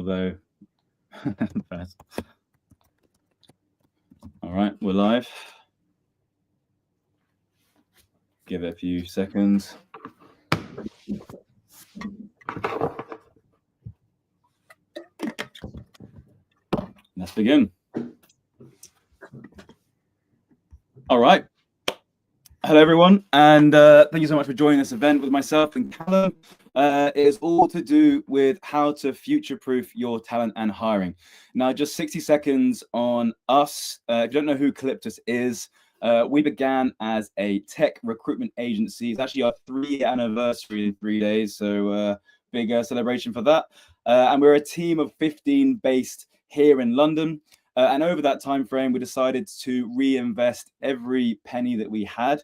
although all right, we're live. Give it a few seconds. Let's begin. All right. Hello, everyone, and thank you so much for joining this event with myself and Callum. It is all to do with how to future-proof your talent and hiring. Now, just 60 seconds on us. If you don't know who Calyptus is, we began as a tech recruitment agency. It's actually our 3-year anniversary in 3 days, so big celebration for that. And we're a team of 15 based here in London. And over that time frame, we decided to reinvest every penny that we had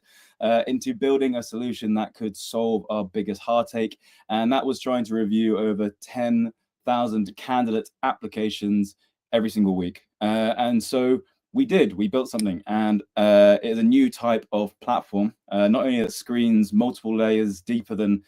into building a solution that could solve our biggest heartache. And that was trying to review over 10,000 candidate applications every single week. And so we built something, and it is a new type of platform, not only that screens multiple layers deeper than,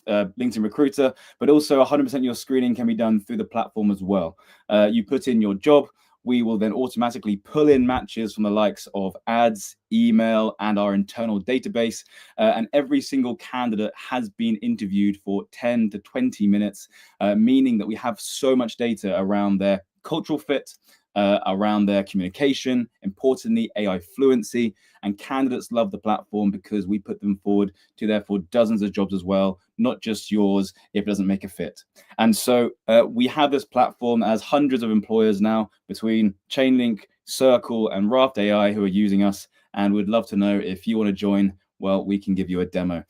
LinkedIn Recruiter, but also 100% of your screening can be done through the platform as well. You put in your job, we will then automatically pull in matches from the likes of ads, email, and our internal database. And every single candidate has been interviewed for 10 to 20 minutes, meaning that we have so much data around their cultural fit, around their communication, importantly, AI fluency, and candidates love the platform because we put them forward to therefore dozens of jobs as well, not just yours if it doesn't make a fit. And so we have this platform that has hundreds of employers now between Chainlink, Circle, and Raft AI who are using us, and we'd love to know if you want to join. Well, we can give you a demo.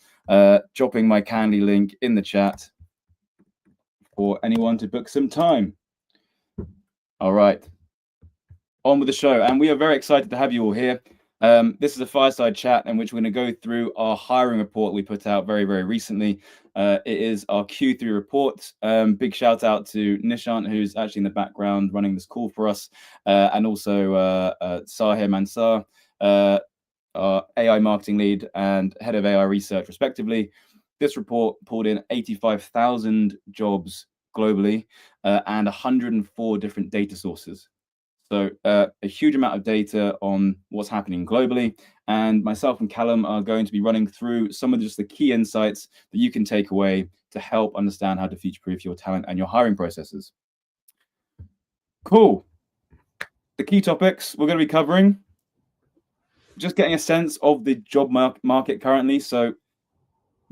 Dropping my Candy link in the chat for anyone to book some time. All right. On with the show, and we are very excited to have you all here. This is a fireside chat in which we're going to go through our hiring report we put out very, very recently. It is our Q3 report. Big shout out to Nishant, who's actually in the background running this call for us, and also Sahir Mansar, our AI marketing lead and head of AI research, respectively. This report pulled in 85,000 jobs globally and 104 different data sources. So a huge amount of data on what's happening globally. And myself and Callum are going to be running through some of just the key insights that you can take away to help understand how to future-proof your talent and your hiring processes. Cool. The key topics we're going to be covering, just getting a sense of the job market currently. So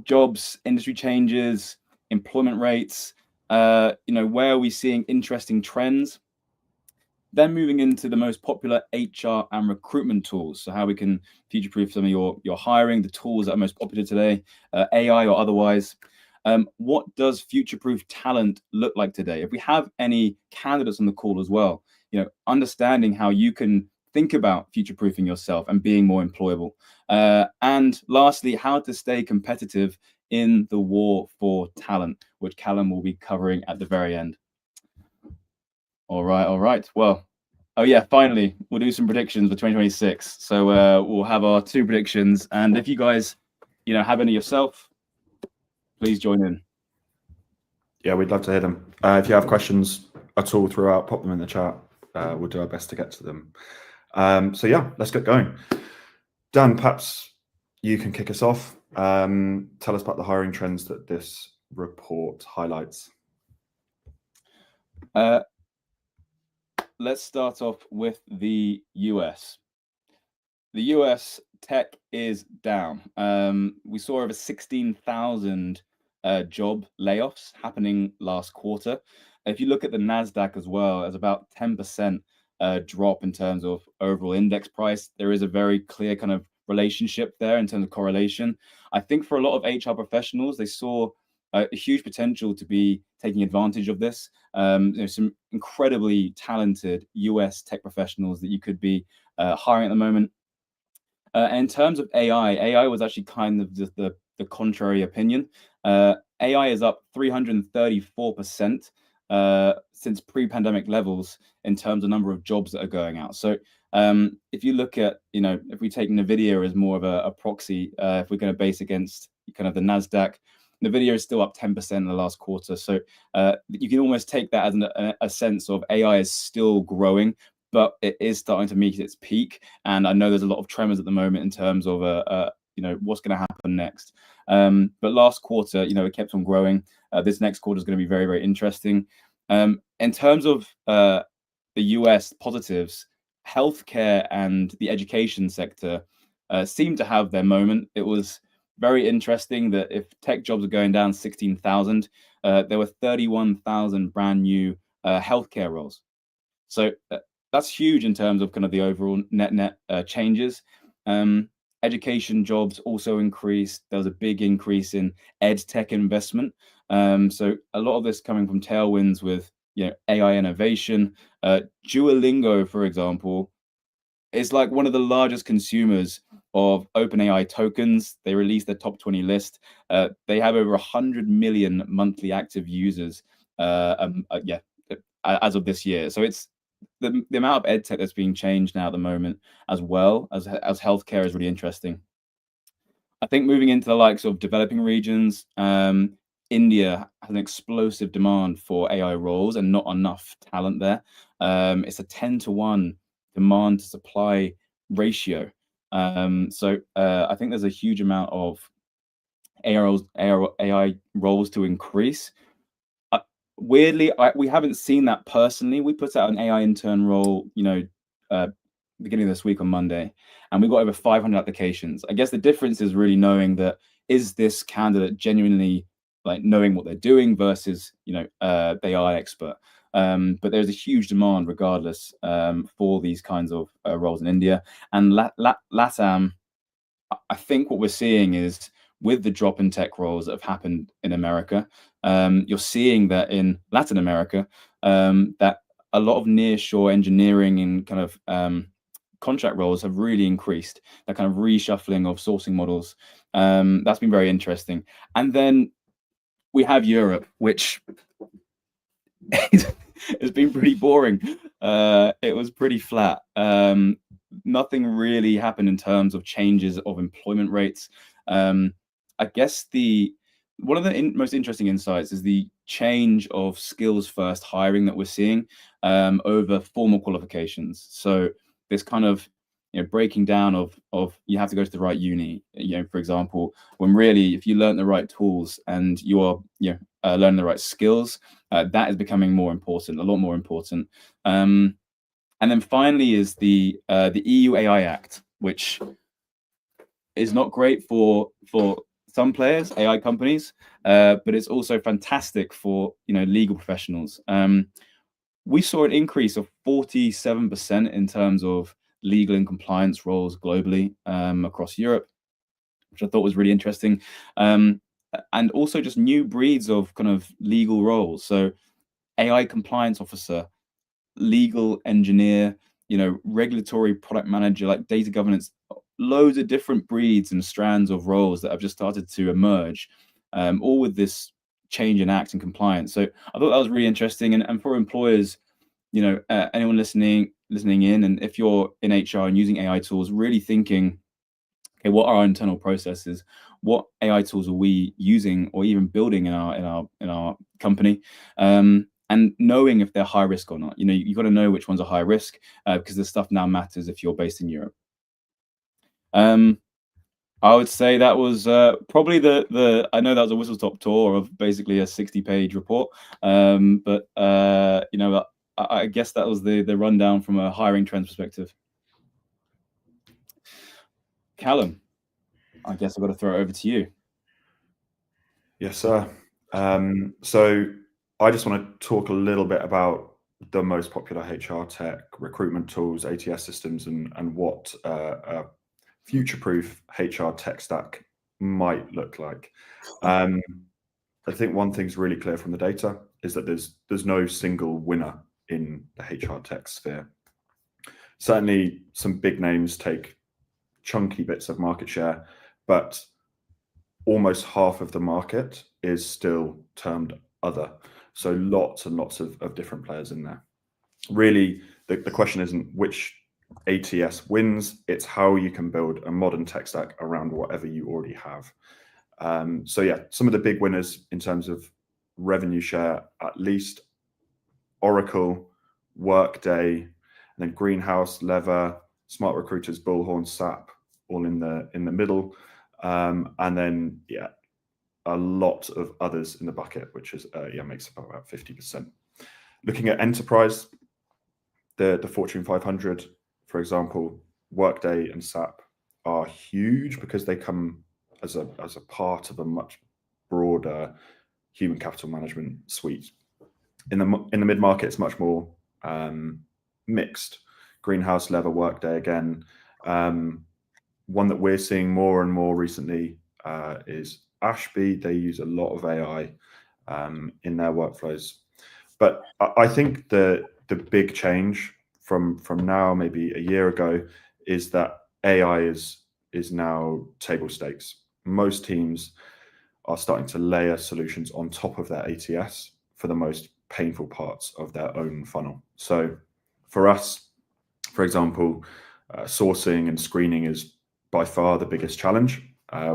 jobs, industry changes, employment rates, where are we seeing interesting trends? Then moving into the most popular HR and recruitment tools. So how we can future-proof some of your hiring, the tools that are most popular today, AI or otherwise. What does future-proof talent look like today? If we have any candidates on the call as well, understanding how you can think about future-proofing yourself and being more employable. And lastly, how to stay competitive in the war for talent, which Callum will be covering at the very end. All right. Well, oh yeah, finally, we'll do some predictions for 2026. So we'll have our 2 predictions. And if you guys, have any yourself, please join in. Yeah, we'd love to hear them. If you have questions at all throughout, pop them in the chat. We'll do our best to get to them. So yeah, let's get going. Dan, perhaps you can kick us off. Tell us about the hiring trends that this report highlights. Let's start off with the US. The US tech is down. We saw over 16,000 job layoffs happening last quarter. If you look at the NASDAQ as well, there's about 10% drop in terms of overall index price. There is a very clear kind of relationship there in terms of correlation. I think for a lot of HR professionals, they saw a huge potential to be taking advantage of this. There's some incredibly talented US tech professionals that you could be hiring at the moment. In terms of AI was actually kind of the contrary opinion. AI is up 334% since pre-pandemic levels in terms of number of jobs that are going out. So if you look at, if we take NVIDIA as more of a proxy, if we're going to base against kind of the NASDAQ, Nvidia is still up 10% in the last quarter. So you can almost take that as a sense of AI is still growing, but it is starting to meet its peak. And I know there's a lot of tremors at the moment in terms of what's going to happen next. But last quarter, it kept on growing. This next quarter is going to be very, very interesting. In terms of the US positives, healthcare and the education sector seem to have their moment. It was very interesting that if tech jobs are going down 16,000, there were 31,000 brand new healthcare roles. So that's huge in terms of kind of the overall net changes. Education jobs also increased. There was a big increase in EdTech investment. So a lot of this coming from tailwinds with AI innovation. Duolingo, for example, is like one of the largest consumers of OpenAI tokens. They released their top 20 list. They have over 100 million monthly active users as of this year. So it's the amount of EdTech that's being changed now at the moment, as well as healthcare, is really interesting. I think moving into the likes of developing regions, India has an explosive demand for AI roles and not enough talent there. It's a 10-to-1 demand to supply ratio. So I think there's a huge amount of AI roles to increase. Weirdly, we haven't seen that personally. We put out an AI intern role, beginning of this week on Monday, and we got over 500 applications. I guess the difference is really knowing that, is this candidate genuinely like knowing what they're doing versus they are expert. But there's a huge demand regardless for these kinds of roles in India and LATAM. I think what we're seeing is, with the drop in tech roles that have happened in America, you're seeing that in Latin America, that a lot of nearshore engineering and kind of contract roles have really increased. That kind of reshuffling of sourcing models. That's been very interesting. And then we have Europe, which has been pretty boring. It was pretty flat. Nothing really happened in terms of changes of employment rates. I guess one of the most interesting insights is the change of skills first hiring that we're seeing over formal qualifications. So this kind of breaking down of you have to go to the right uni, for example, when really if you learn the right tools and you are learning the right skills, that is becoming more important, a lot more important. And then finally is the EU AI Act, which is not great for some players, AI companies, but it's also fantastic for legal professionals. We saw an increase of 47% in terms of legal and compliance roles globally across Europe, which I thought was really interesting. And also just new breeds of kind of legal roles. So AI compliance officer, legal engineer, regulatory product manager, like data governance, loads of different breeds and strands of roles that have just started to emerge, all with this change in act and compliance. So I thought that was really interesting. And for employers, anyone listening in, and if you're in HR and using AI tools, really thinking, okay, what are our internal processes? What AI tools are we using or even building in our company? And knowing if they're high risk or not. You've got to know which ones are high risk, because this stuff now matters if you're based in Europe. I would say that was probably I know that was a whistle stop tour of basically a 60-page report, but I guess that was the rundown from a hiring trends perspective. Callum, I guess I've got to throw it over to you. Yes, sir. So I just want to talk a little bit about the most popular HR tech recruitment tools, ATS systems, and what a future-proof HR tech stack might look like. I think one thing's really clear from the data is that there's no single winner in the HR tech sphere. Certainly, some big names take chunky bits of market share, but almost half of the market is still termed other. So lots and lots of different players in there. Really, the question isn't which ATS wins, it's how you can build a modern tech stack around whatever you already have. So yeah, some of the big winners in terms of revenue share, at least Oracle, Workday, and then Greenhouse, Lever, Smart Recruiters, Bullhorn, SAP, all in the middle, and then yeah, a lot of others in the bucket, which is makes up about 50%. Looking at enterprise, the Fortune 500, for example, Workday and SAP are huge because they come as a part of a much broader human capital management suite. In the mid market, it's much more mixed. Greenhouse, Lever, Workday again. One that we're seeing more and more recently is Ashby. They use a lot of AI in their workflows. But I think the big change from now, maybe a year ago, is that AI is now table stakes. Most teams are starting to layer solutions on top of their ATS for the most painful parts of their own funnel. So for us, for example, sourcing and screening is by far the biggest challenge.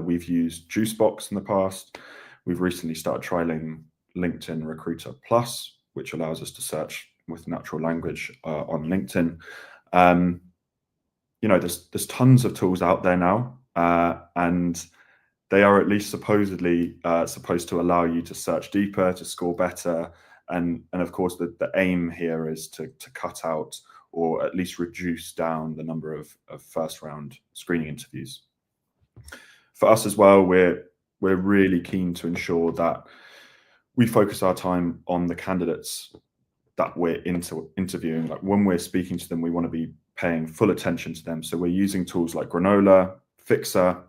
We've used Juicebox in the past. We've recently started trialing LinkedIn Recruiter Plus, which allows us to search with natural language on LinkedIn. There's tons of tools out there now, and they are at least supposedly supposed to allow you to search deeper, to score better, and of course the aim here is to cut out or at least reduce down the number of first round screening interviews. For us as well, we're really keen to ensure that we focus our time on the candidates that we're interviewing. Like when we're speaking to them, we want to be paying full attention to them. So we're using tools like Granola, Fixer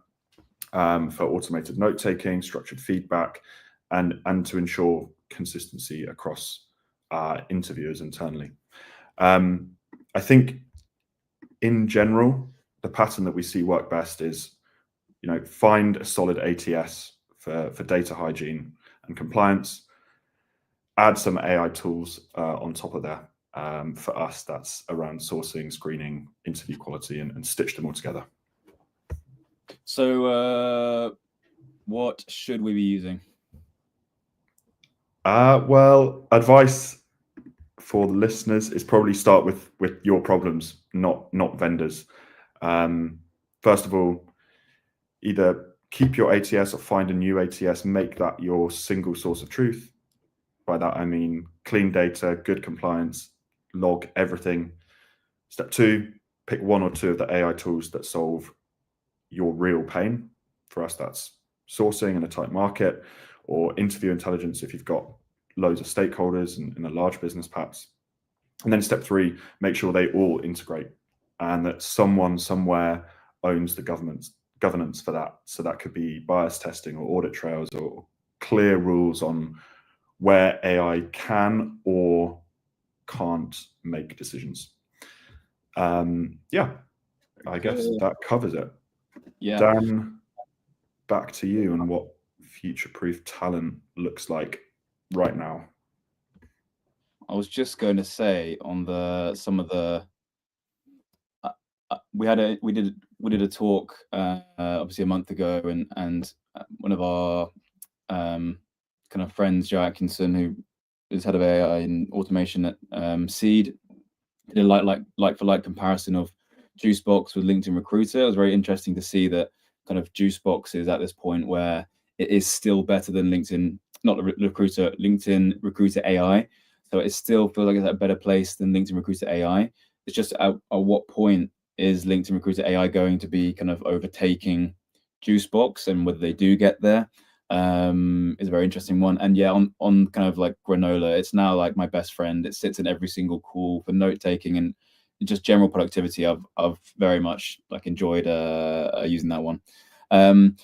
for automated note-taking, structured feedback, and to ensure consistency across interviewers internally. I think in general, the pattern that we see work best is, find a solid ATS for data hygiene and compliance, add some AI tools on top of that. For us, that's around sourcing, screening, interview quality, and stitch them all together. So what should we be using? Well, advice for the listeners is probably start with your problems, not vendors. First of all, either keep your ATS or find a new ATS, make that your single source of truth. By that, I mean clean data, good compliance, log everything. Step 2, pick one or two of the AI tools that solve your real pain. For us, that's sourcing in a tight market, or interview intelligence if you've got loads of stakeholders in a large business perhaps. And then step 3, make sure they all integrate and that someone somewhere owns the governance for that. So that could be bias testing or audit trails or clear rules on where AI can or can't make decisions. I guess that covers it. Yeah. Dan, back to you and what future-proof talent looks like right now. I was just going to say on some of the we did a talk obviously a month ago, and one of our kind of friends, Joe Atkinson, who is head of AI and automation at Seed, did a like for like comparison of Juicebox with LinkedIn Recruiter. It was very interesting to see that kind of Juicebox is at this point where it is still better than LinkedIn Recruiter AI. So it still feels like it's at a better place than LinkedIn Recruiter AI. It's just at what point is LinkedIn Recruiter AI going to be kind of overtaking Juicebox, and whether they do get there is a very interesting one. And yeah, on kind of like Granola, it's now like my best friend. It sits in every single call for note taking and just general productivity. I've very much like enjoyed using that one.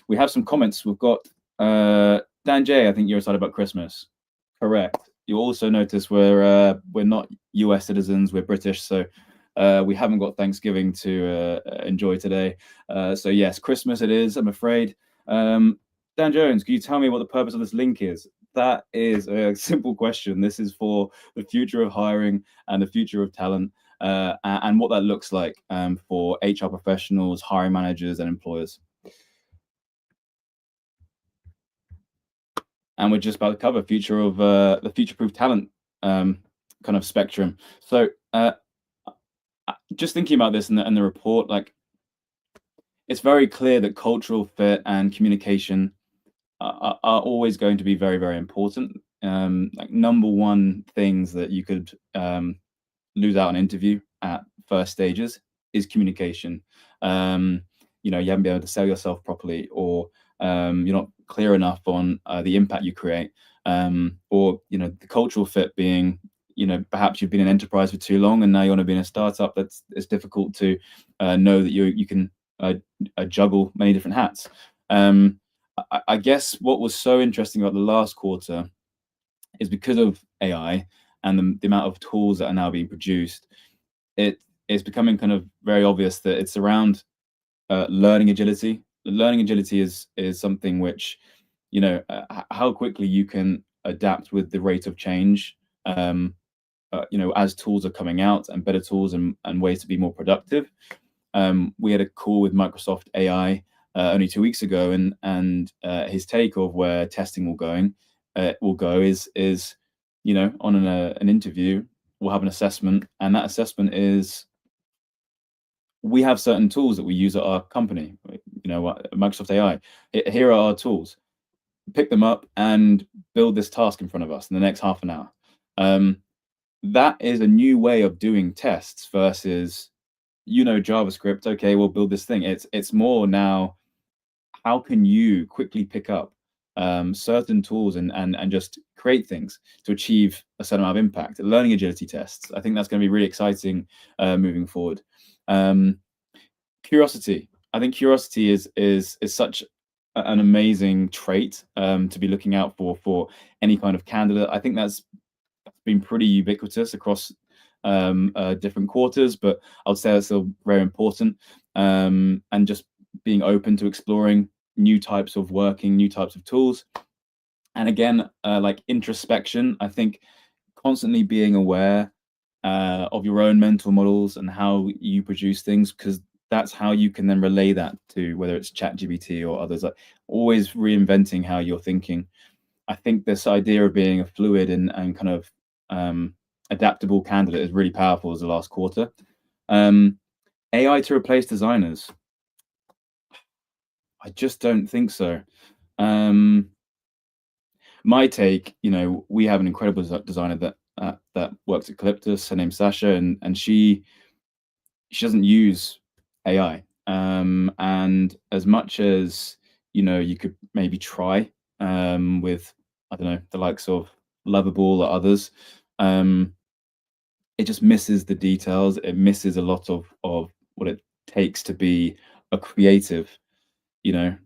We have some comments. We've got Dan J. I think you're excited about Christmas. Correct. You also notice we're not US citizens, we're British, so we haven't got Thanksgiving to enjoy today. So yes, Christmas it is, I'm afraid. Dan Jones, can you tell me what the purpose of this link is? That is a simple question. This is for the future of hiring and the future of talent, and what that looks like for HR professionals, hiring managers, and employers. and we're just about to cover future of the future-proof talent kind of spectrum. So just thinking about this in the report, like it's very clear that cultural fit and communication are always going to be very, very important. Like number one things that you could lose out an interview at first stages is communication. You know, you haven't been able to sell yourself properly, or you're not clear enough on the impact you create, or you know, the cultural fit being, you know, perhaps you've been in enterprise for too long and now you want to be in a startup. It's difficult to know that you can juggle many different hats. I guess what was so interesting about the last quarter is because of AI and the amount of tools that are now being produced, it's becoming kind of very obvious that it's around learning agility. Learning agility is something which, you know, how quickly you can adapt with the rate of change. You know, as tools are coming out and better tools and ways to be more productive. We had a call with Microsoft AI only 2 weeks ago, and his take of where testing will go is, you know, on an interview, we'll have an assessment, and that assessment is, we have certain tools that we use at our company, you know, Microsoft AI. Here are our tools. Pick them up and build this task in front of us in the next half an hour. That is a new way of doing tests versus, you know, JavaScript. Okay, we'll build this thing. It's more now, how can you quickly pick up certain tools and just create things to achieve a certain amount of impact? Learning agility tests. I think that's going to be really exciting moving forward. Curiosity. I think curiosity is such an amazing trait to be looking out for any kind of candidate. I think that's been pretty ubiquitous across different quarters, but I would say that's still very important. And just being open to exploring new types of working, new types of tools. And again, like introspection, I think constantly being aware of your own mental models and how you produce things, because that's how you can then relay that to whether it's ChatGPT or others. Like always reinventing how you're thinking. I think this idea of being a fluid and kind of adaptable candidate is really powerful as the last quarter. AI to replace designers. I just don't think so. My take, you know, we have an incredible designer that works at Calyptus. Her name's Sasha, and she doesn't use AI. And as much as, you know, you could maybe try with, I don't know, the likes of Lovable or others, it just misses the details. It misses a lot of what it takes to be a creative. You know,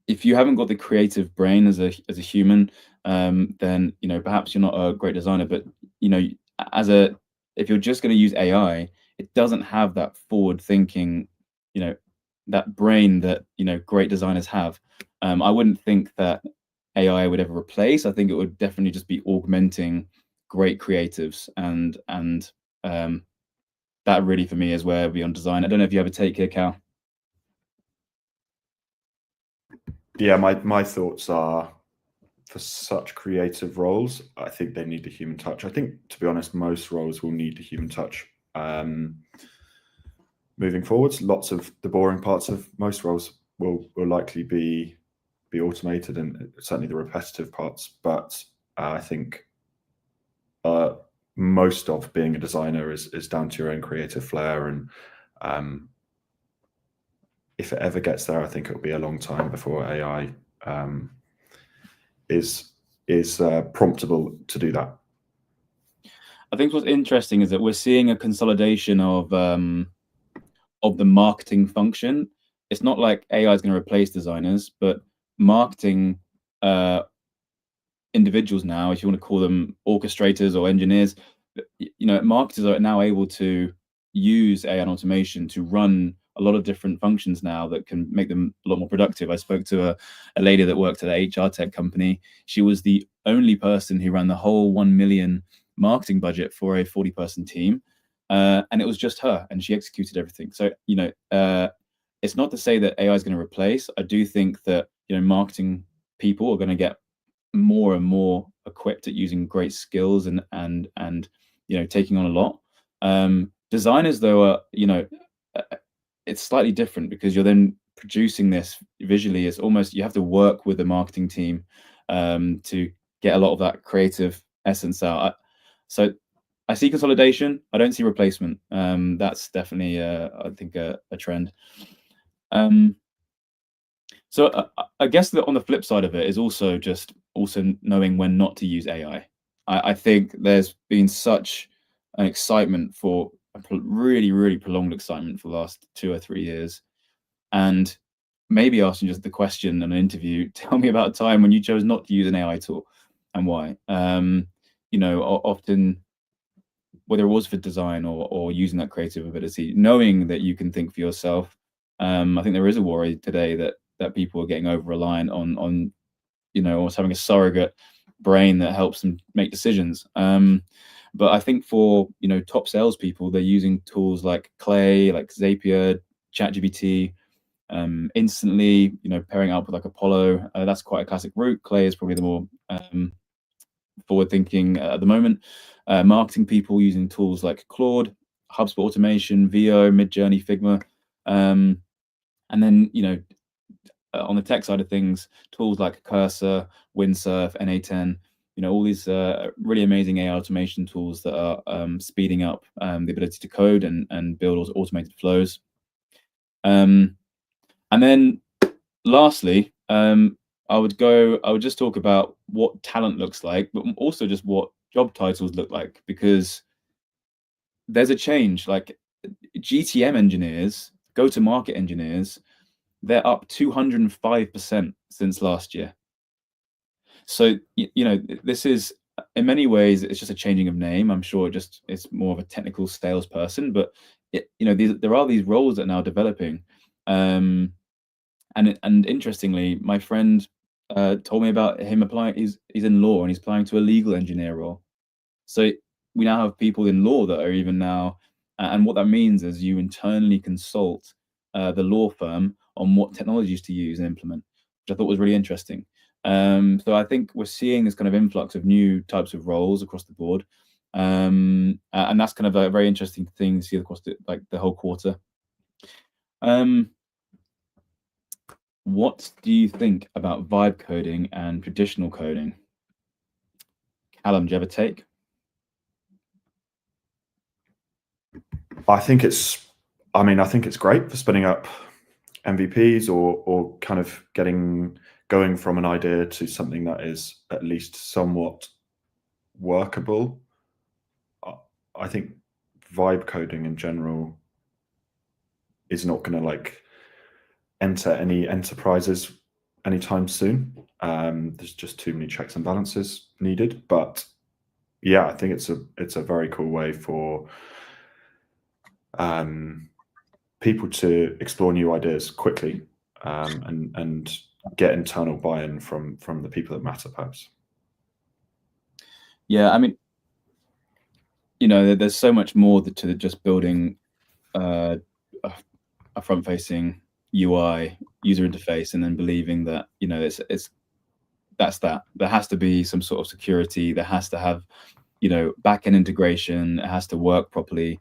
if you haven't got the creative brain as a human, then, you know, perhaps you're not a great designer. But, you know, if you're just going to use AI, it doesn't have that forward thinking, you know, that brain that, you know, great designers have. I wouldn't think that AI would ever replace. I think it would definitely just be augmenting great creatives, and that really for me is where beyond design. I don't know if you have a take here, Cal. Yeah, my thoughts are, for such creative roles, I think they need the human touch. I think, to be honest, most roles will need the human touch. Moving forwards, lots of the boring parts of most roles will likely be automated, and certainly the repetitive parts. But I think most of being a designer is down to your own creative flair, and if it ever gets there, I think it'll be a long time before AI is promptable to do that. I think what's interesting is that we're seeing a consolidation of the marketing function. It's not like AI is going to replace designers, but marketing individuals now, if you want to call them orchestrators or engineers, you know, marketers are now able to use AI and automation to run a lot of different functions now that can make them a lot more productive. I spoke to a lady that worked at an HRtech company. She was the only person who ran the whole 1 million marketing budget for a 40-person team. And it was just her, and she executed everything. So, you know, it's not to say that AI is going to replace. I do think that, you know, marketing people are going to get more and more equipped at using great skills and taking on a lot. Designers though are it's slightly different because you're then producing this visually. It's almost you have to work with the marketing team to get a lot of that creative essence out. So I see consolidation. I don't see replacement. That's definitely, I think, a trend. So I guess that on the flip side of it is also knowing when not to use AI. I think there's been such an excitement for really, really prolonged excitement for the last 2 or 3 years, and maybe asking just the question in an interview, tell me about a time when you chose not to use an AI tool and why. Often, whether it was for design or using that creative ability, knowing that you can think for yourself. I think there is a worry today that people are getting over reliant on almost having a surrogate brain that helps them make decisions. But I think for top salespeople, they're using tools like Clay, like Zapier, ChatGPT, instantly. Pairing up with like Apollo. That's quite a classic route. Clay is probably the more forward thinking at the moment. Marketing people using tools like Claude, HubSpot automation, VO, Midjourney, Figma, and then on the tech side of things, tools like Cursor, Windsurf, NA10, all these really amazing AI automation tools that are speeding up the ability to code and build automated flows. And then lastly, I would just talk about what talent looks like, but also just what job titles look like, because there's a change. Like GTM engineers, go-to-market engineers, they're up 205% since last year. So, this is, in many ways, it's just a changing of name. I'm sure it's more of a technical salesperson, but there are these roles that are now developing. And interestingly, my friend told me about him applying. He's in law and he's applying to a legal engineer role. So we now have people in law that are even now, and what that means is you internally consult the law firm on what technologies to use and implement, which I thought was really interesting. So I think we're seeing this kind of influx of new types of roles across the board, and that's kind of a very interesting thing to see across the whole quarter. What do you think about vibe coding and traditional coding? Callum, do you have a take? I think it's great for spinning up MVPs or kind of going from an idea to something that is at least somewhat workable. I think vibe coding in general is not going to enter any enterprises anytime soon. There's just too many checks and balances needed. But yeah, I think it's a very cool way for people to explore new ideas quickly and get internal buy-in from the people that matter, perhaps. Yeah, I mean, there's so much more to just building a front-facing UI user interface and then believing that there has to be some sort of security, there has to have back-end integration, it has to work properly,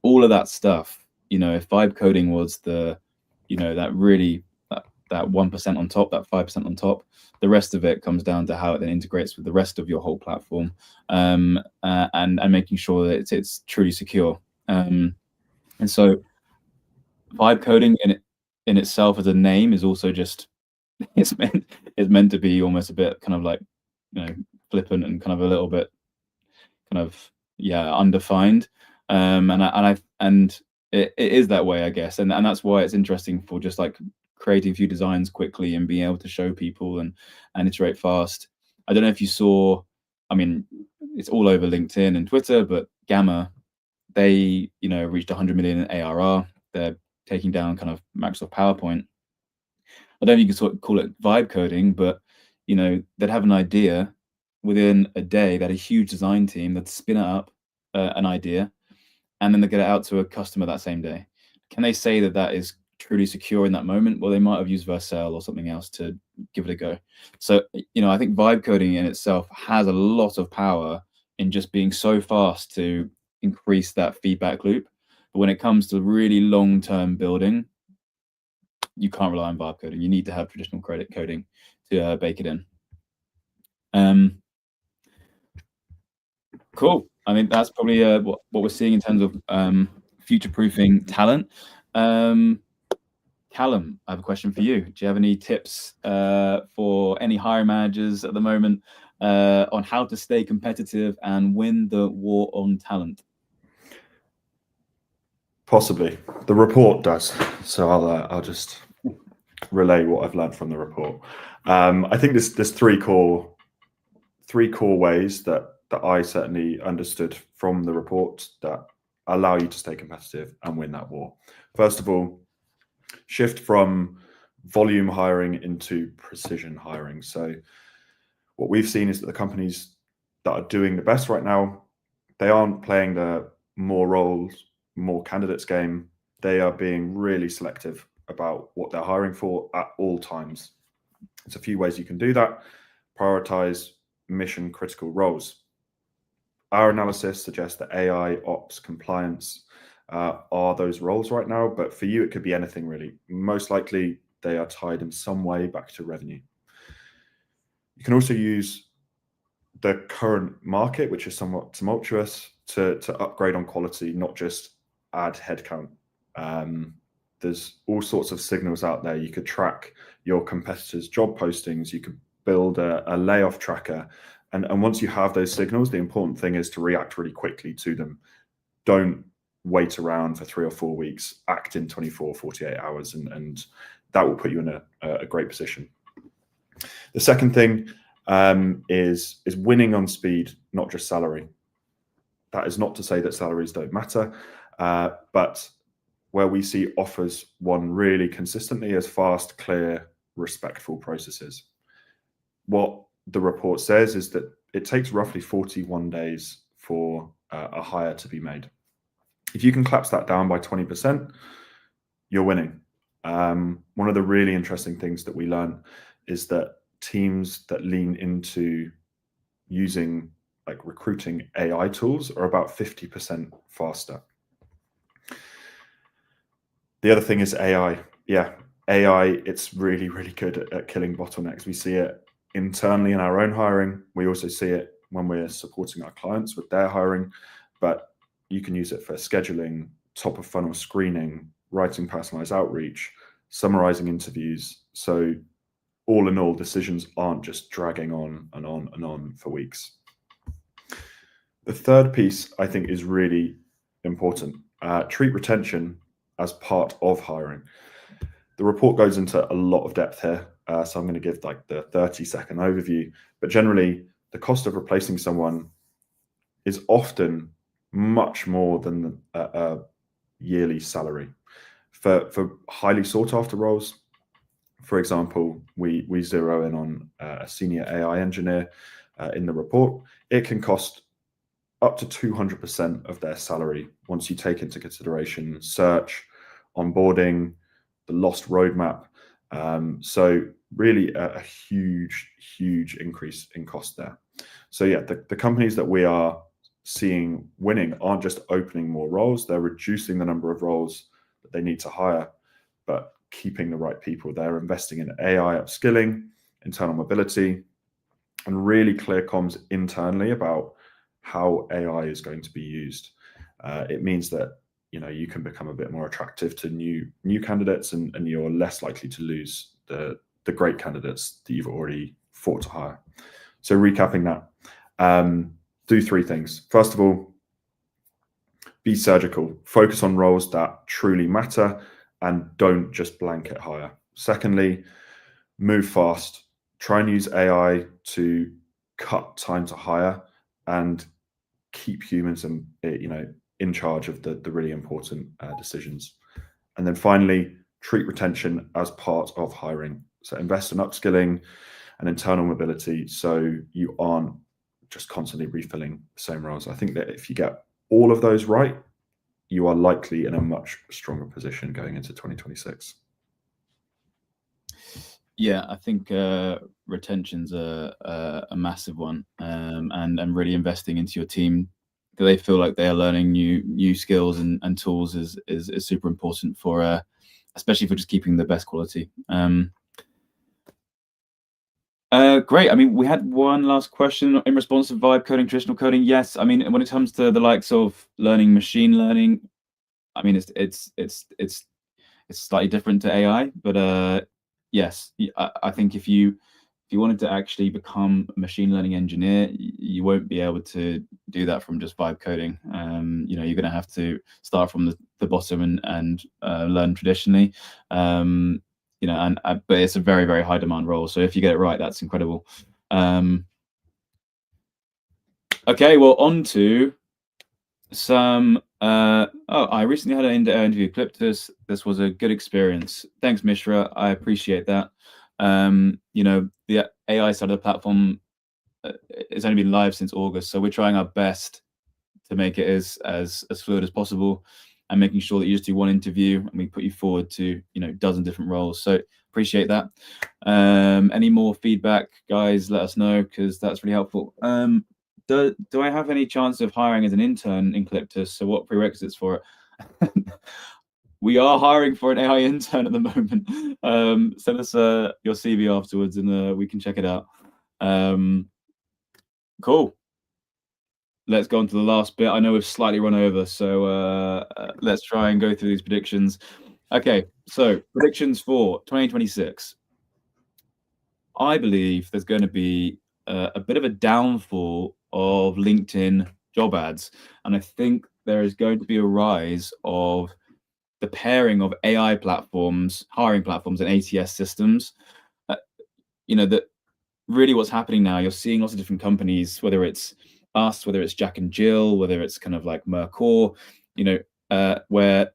all of that stuff. If vibe coding was that 1% on top, that 5% on top, the rest of it comes down to how it then integrates with the rest of your whole platform, and making sure that it's truly secure. And so vibe coding in itself as a name is also just it's meant to be almost a bit kind of like flippant and kind of a little bit kind of undefined, and it is that way, I guess, and that's why it's interesting for just like creating a few designs quickly and being able to show people and iterate fast. I don't know if you saw, I mean, it's all over LinkedIn and Twitter, but Gamma, they reached 100 million in ARR. They're taking down kind of Microsoft PowerPoint. I don't know if you can sort of call it vibe coding, but they'd have an idea within a day. They had a huge design team that spin it up, an idea, and then they get it out to a customer that same day. Can they say that is truly secure in that moment? Well, they might have used Vercel or something else to give it a go. So, I think vibe coding in itself has a lot of power in just being so fast to increase that feedback loop. But when it comes to really long-term building, you can't rely on vibe coding. You need to have traditional credit coding to bake it in. Cool. I mean, that's probably what we're seeing in terms of future-proofing talent. Callum, I have a question for you. Do you have any tips for any hiring managers at the moment on how to stay competitive and win the war on talent? Possibly. The report does. So I'll just relay what I've learned from the report. I think there's three core ways that I certainly understood from the report that allow you to stay competitive and win that war. First of all, shift from volume hiring into precision hiring. So what we've seen is that the companies that are doing the best right now, they aren't playing the more roles, more candidates game. They are being really selective about what they're hiring for at all times. There's a few ways you can do that. Prioritize mission critical roles. Our analysis suggests that AI, ops, compliance are those roles right now, but for you, it could be anything really. Most likely, they are tied in some way back to revenue. You can also use the current market, which is somewhat tumultuous, to upgrade on quality, not just add headcount. There's all sorts of signals out there. You could track your competitors' job postings. You could build a layoff tracker. And once you have those signals, the important thing is to react really quickly to them. Don't wait around for 3 or 4 weeks. Act in 24, 48 hours, and that will put you in a great position. The second thing is winning on speed, not just salary. That is not to say that salaries don't matter, but where we see offers won really consistently as fast, clear, respectful processes. What the report says is that it takes roughly 41 days for a hire to be made. If you can collapse that down by 20%, you're winning. One of the really interesting things that we learn is that teams that lean into using like recruiting AI tools are about 50% faster. The other thing is AI. Yeah, AI, it's really, really good at killing bottlenecks. We see it internally in our own hiring. We also see it when we're supporting our clients with their hiring, but you can use it for scheduling, top of funnel screening, writing personalized outreach, summarizing interviews. So all in all, decisions aren't just dragging on and on and on for weeks. The third piece I think is really important. Treat retention as part of hiring. The report goes into a lot of depth here, so I'm going to give like the 30-second overview, but generally the cost of replacing someone is often much more than a yearly salary. For highly sought after roles, for example, we zero in on a senior AI engineer in the report. It can cost up to 200% of their salary once you take into consideration search, onboarding, the lost roadmap. So really a huge increase in cost there. So yeah, the companies that we are seeing winning aren't just opening more roles, they're reducing the number of roles that they need to hire, but keeping the right people. They're investing in AI upskilling, internal mobility, and really clear comms internally about how AI is going to be used. It means that you can become a bit more attractive to new candidates, and you're less likely to lose the great candidates that you've already fought to hire. So recapping that, do 3 things. First of all, be surgical. Focus on roles that truly matter and don't just blanket hire. Secondly, move fast. Try and use AI to cut time to hire and keep humans in charge of the really important decisions. And then finally, treat retention as part of hiring. So invest in upskilling and internal mobility so you aren't just constantly refilling the same roles. I think that if you get all of those right, you are likely in a much stronger position going into 2026. Yeah, I think retention's a massive one, and really investing into your team, do they feel like they are learning new skills and tools is super important for especially for just keeping the best quality. Great. I mean, we had one last question in response to vibe coding, traditional coding. Yes, I mean, when it comes to the likes of learning machine learning, I mean, it's slightly different to AI, but yes, I think if you wanted to actually become a machine learning engineer, you won't be able to do that from just vibe coding. You know, you're going to have to start from the bottom and learn traditionally. You know, and but it's a very, very high demand role. So if you get it right, that's incredible. Okay, well, on to some I recently had an interview with Calyptus. This was a good experience. Thanks, Mishra. I appreciate that. You know, the AI side of the platform it's only been live since August, so we're trying our best to make it as fluid as possible, and making sure that you just do one interview and we put you forward to, you know, a dozen different roles. So appreciate that. Any more feedback, guys, let us know, because that's really helpful. Do I have any chance of hiring as an intern in Calyptus? So what prerequisites for it? We are hiring for an AI intern at the moment. Send us your CV afterwards, and we can check it out. Cool. Let's go on to the last bit. I know we've slightly run over, so let's try and go through these predictions. Okay, so predictions for 2026. I believe there's going to be a bit of a downfall of LinkedIn job ads, and I think there is going to be a rise of the pairing of AI platforms, hiring platforms, and ATS systems. You know, that really what's happening now, you're seeing lots of different companies, whether it's us, whether it's Jack and Jill, whether it's kind of like Mercor, you know, where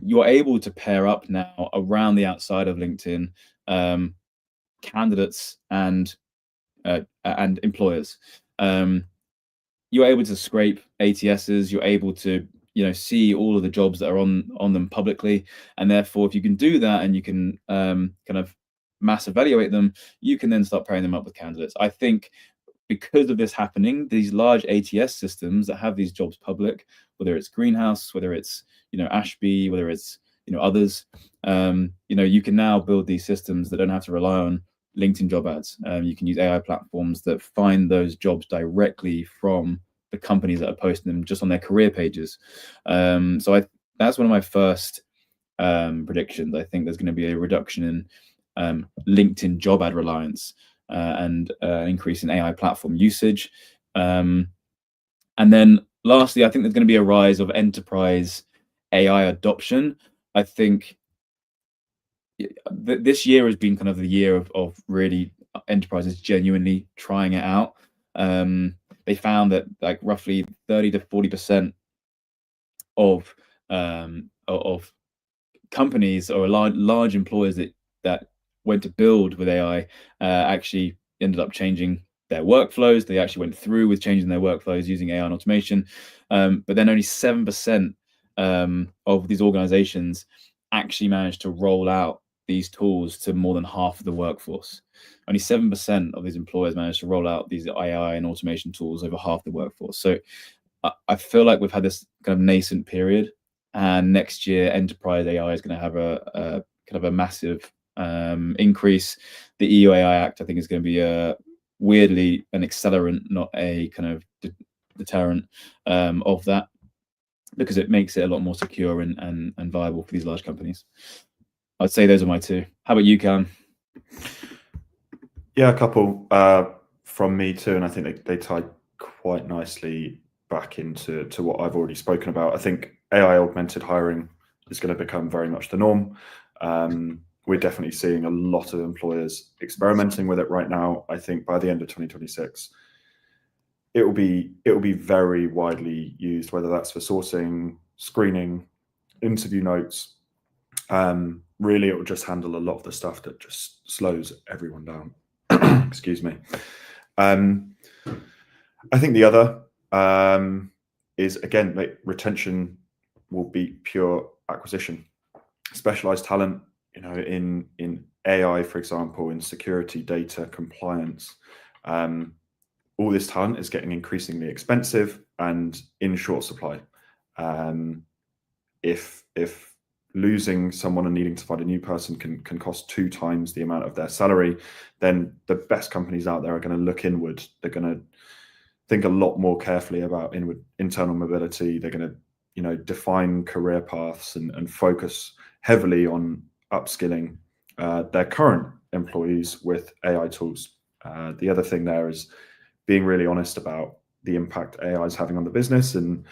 you're able to pair up now around the outside of LinkedIn, candidates and employers. You're able to scrape ATSs. You're able to, you know, see all of the jobs that are on them publicly, and therefore, if you can do that and you can kind of mass evaluate them, you can then start pairing them up with candidates. I think because of this happening, these large ATS systems that have these jobs public, whether it's Greenhouse, whether it's, you know, Ashby, whether it's, you know, others, you know, you can now build these systems that don't have to rely on LinkedIn job ads. You can use AI platforms that find those jobs directly from the companies that are posting them just on their career pages. So that's one of my first predictions. I think there's going to be a reduction in LinkedIn job ad reliance and an increase in AI platform usage. And then lastly, I think there's going to be a rise of enterprise AI adoption. I think this year has been kind of the year of really enterprises genuinely trying it out. They found that like roughly 30 to 40% of companies or large employers that went to build with AI actually ended up changing their workflows. They actually went through with changing their workflows using AI and automation. But then only 7% of these organizations actually managed to roll out these tools to more than half of the workforce. Only 7% of these employers managed to roll out these AI and automation tools over half the workforce. So I feel like we've had this kind of nascent period, and next year enterprise AI is going to have a kind of a massive increase. The EU AI Act, I think, is going to be weirdly an accelerant, not a kind of deterrent of that, because it makes it a lot more secure and viable for these large companies. I'd say those are my two. How about you, Callum? Yeah, a couple from me too, and I think they tie quite nicely back into what I've already spoken about. I think AI augmented hiring is going to become very much the norm. We're definitely seeing a lot of employers experimenting with it right now. I think by the end of 2026, it will be very widely used, whether that's for sourcing, screening, interview notes. Really, it will just handle a lot of the stuff that just slows everyone down. Excuse me. I think the other is, again, like, retention will be pure acquisition. Specialized talent, you know, in AI, for example, in security, data, compliance. All this talent is getting increasingly expensive and in short supply. If losing someone and needing to find a new person can cost 2 times the amount of their salary, then the best companies out there are going to look inward. They're going to think a lot more carefully about internal mobility. They're going to, define career paths and focus heavily on upskilling their current employees with AI tools. The other thing there is being really honest about the impact AI is having on the business, and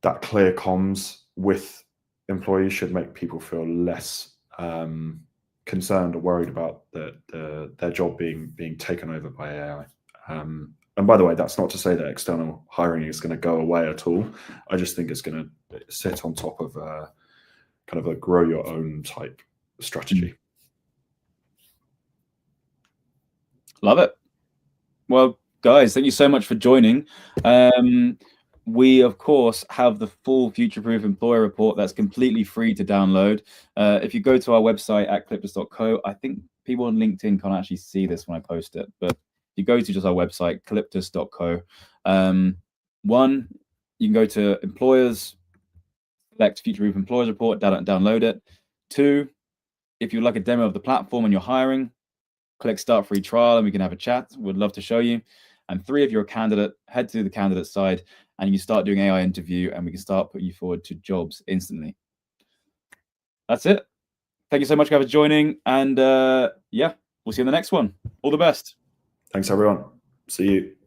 that clear comms with employees should make people feel less concerned or worried about their job being taken over by AI. And by the way, that's not to say that external hiring is going to go away at all. I just think it's going to sit on top of kind of a grow your own type strategy. Love it. Well, guys, thank you so much for joining. We, of course, have the full Future-Proof Employer Report that's completely free to download. If you go to our website at calyptus.co, I think people on LinkedIn can't actually see this when I post it, but if you go to just our website, calyptus.co, one, you can go to Employers, select Future-Proof Employers Report, download it. 2, if you'd like a demo of the platform and you're hiring, click Start Free Trial and we can have a chat. We'd love to show you. And 3, if you're a candidate, head to the candidate side and you can start doing AI interview and we can start putting you forward to jobs instantly. That's it. Thank you so much for joining. And yeah, we'll see you in the next one. All the best. Thanks, everyone. See you.